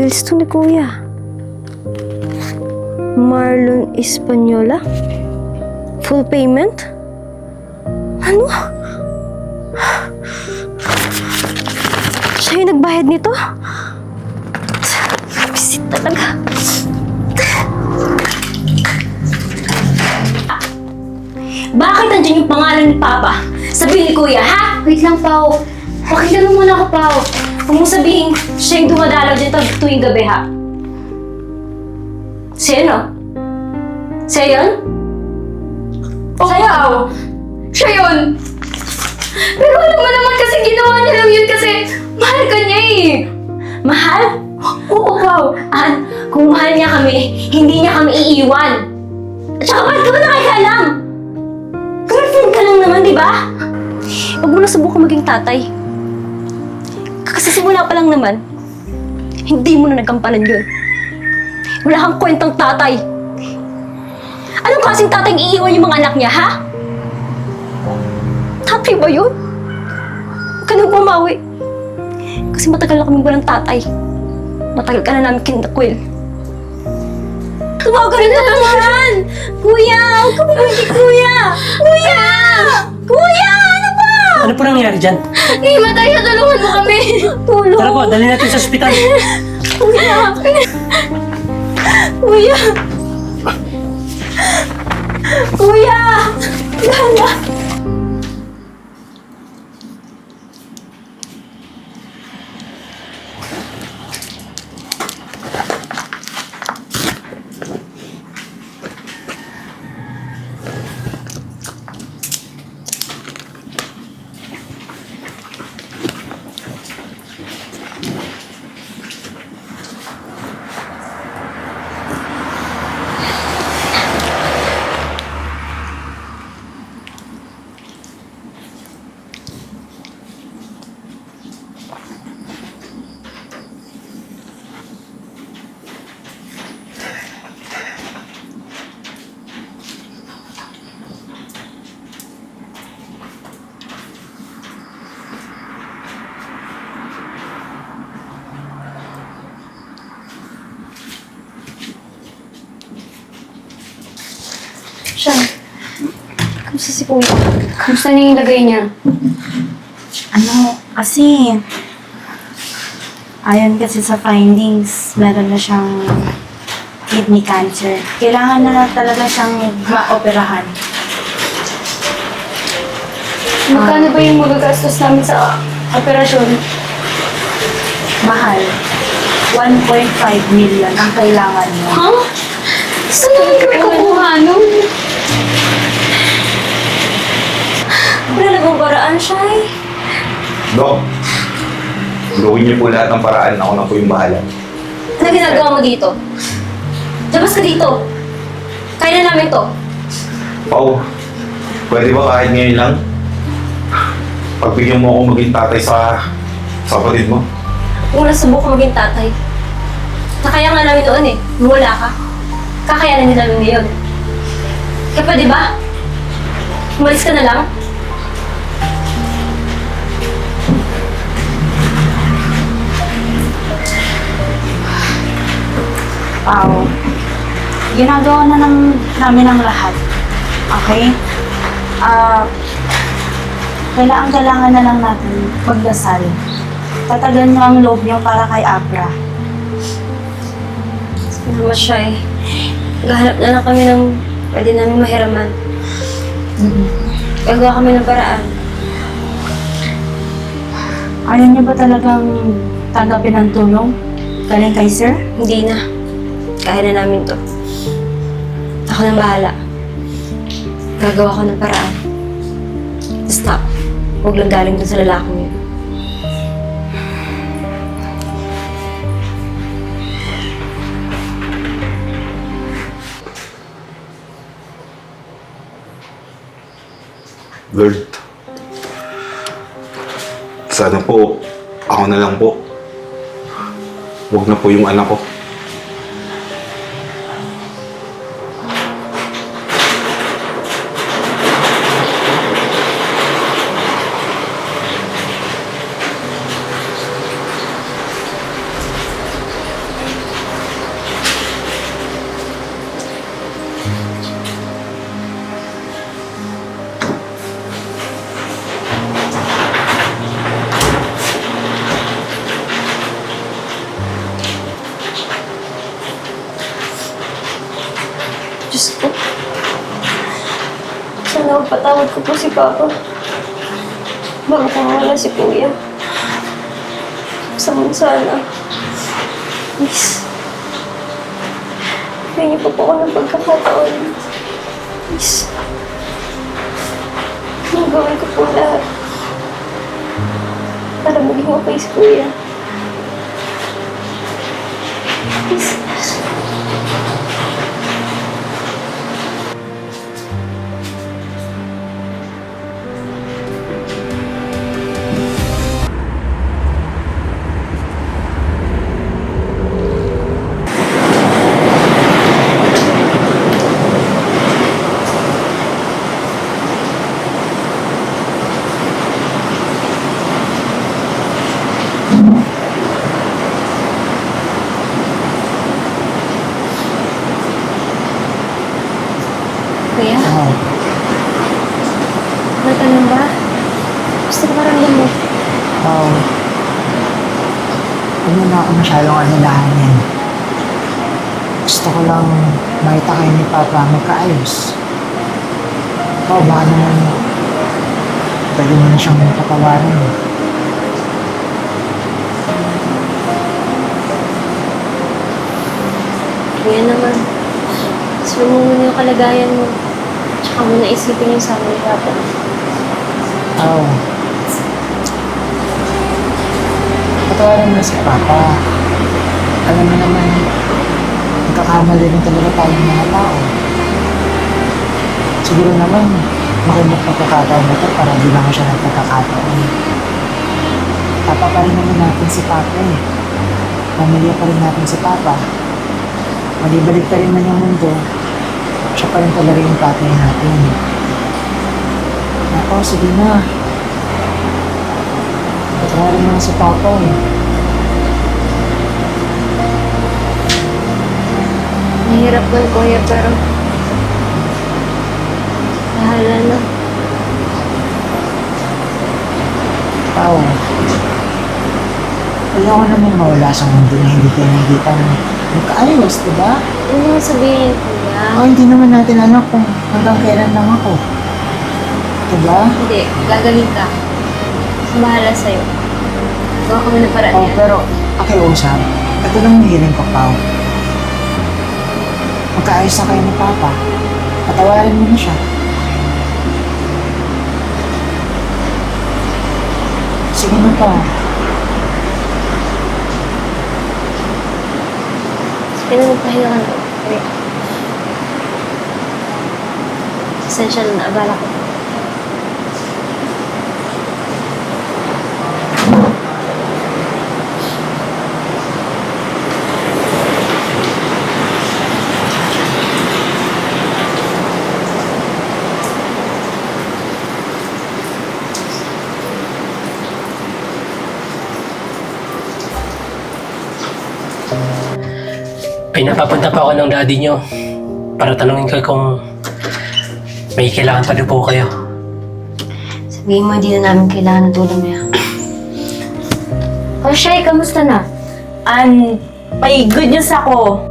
bills to ni Kuya. Marlon Española? Full payment? Ano? Siya yung nagbayad nito? Visit talaga. Bakit nandiyan yung pangalan ni Papa? Sabihin ni Kuya, ha? Wait lang, Pao. Pakinggan mo muna ako, Pao. Huwag mong sabihin, siya yung dumadalaw dito tuwing gabi, ha? Siya yun, no? Siya yun? Oo, siya yun. Pero alam mo naman kasi ginawa niya lang yun kasi mahal ka niya eh. Mahal? Oo, Pao. Kung mahal niya kami, hindi niya kami iiwan. At saka bakit ka ba nakikialam? Girlfriend ka lang naman, di ba? Huwag mo na subukan maging tatay. Kasi simula pa lang naman, hindi mo na nagkampanan yun. Wala kang kwentang tatay. Anong klaseng tatay iiwan yung mga anak niya, ha? Tatay ba yun? Huwag ka nang bumawi. Kasi matagal na kaming walang tatay. Matagal ka na namin kinakwil. Tumawa ka rin na naman! Kuya! Huwag ka bumalik, Kuya! Kuya! Kuya! Ano ba? Ano po nangyari dyan? Himatay siya, tulungan mo kami. Tulong! Tara po, dali natin sa ospital. Kuya! Kuya! Kuya! Lala! Siya. Kamusta si Kuya? Kamusta na yung lagay niya? Kasi, ayon kasi sa findings, meron na siyang kidney cancer. Kailangan na talaga siyang maoperahan. Magkano ba yung magagastos namin sa operasyon? Mahal. 1.5 million ang kailangan mo. Ha? Saan naman kami kukuha nun? Wala na bang paraan, Shai? Dok, gawin niyo po lahat ng paraan. Ako na po yung bahala. Ano ginagawa mo dito? Labas ka dito! Kaya na namin to. Pao, pwede ba kahit ngayon lang? Pagbigyan mo ako maging tatay sa kapatid mo. Kung nasubok maging tatay. Nakaya nga namin doon eh. Nung wala ka. Kakayanan din namin ngayon. Kaya pwede ba? Umalis ka na lang? Pao, ginagawa na namin ang lahat. Okay? Kailangan na lang natin magdasal. Tatagan niyo ang loob niyo para kay Abra. Ano ba siya eh? Naghahanap na lang kami ng pwede namin mahiraman. Gagawa kami ng paraan. Ayaw niyo ba talagang tanggapin ang tulong galing kay Sir? Hindi na. Kaya na namin to. Ako nang bahala. Gagawa ko ng paraan. Stop. Huwag lang galing dun sa lalaking yun. Lord, sana po, ako na lang po. Huwag na po yung anak ko. Patawad ko po si Papa. Bago pa mawala si Kuya. Sana. Please. Bigyan niyo po ako ng pagkakataon. Please. Gagawin ko po lahat. Para maging okay si Kuya. Please. Kuya? May tanong ba? Gusto ko maramdaman mo. Huwag mo na ako masyadong alalahanin. Gusto ko lang makita kayo ni Papa magkaayos. Baka naman pwede mo na siyang patawarin. Kuya naman. Gusto mo muna yung kalagayan mo. Tsaka mo na isipin yung sama ni Papa. Patawarin mo na si Papa. Alam mo naman, nagkakamali rin talaga tayong mga tao. Siguro naman, makimot pagkakataon na ito para bilang siya ng pagkakataon. Papa pa rin naman natin si Papa eh. Pamilya pa rin natin si Papa. Malibalik pa rin man yung mundo, siya pa rin talaga yung tatay natin. Ako, sige na. Patawarin mo na si Papa eh. Mahirap man, Kuya, pero bahala na. Pao, ayoko naman mawala sa mundo na hindi tayo nakikita ng magkaayos, diba? Ano mo sabihin, Kuya? Hindi naman natin alam kung hanggang kailan lang ako. Diba? Hindi, gagaling ka. Bahala sa'yo. Gawa kami ng paraan yan. Pero, pakiusap, ito lang yung hiling ko, Pao. Magkaayos na kayo ni Papa. Patawarin mo na siya. Sige na, Pao. Sige na, magpahinga ka na. Kuya. Pasensya na, naabala ko. Ay, napapunta pa ako ng daddy nyo para tanungin kayo kung may kailangan pa rin po kayo. Sabihin mo, hindi na namin kailangan ng tulong niya. Oh, Shay, kamusta na? May good news ako.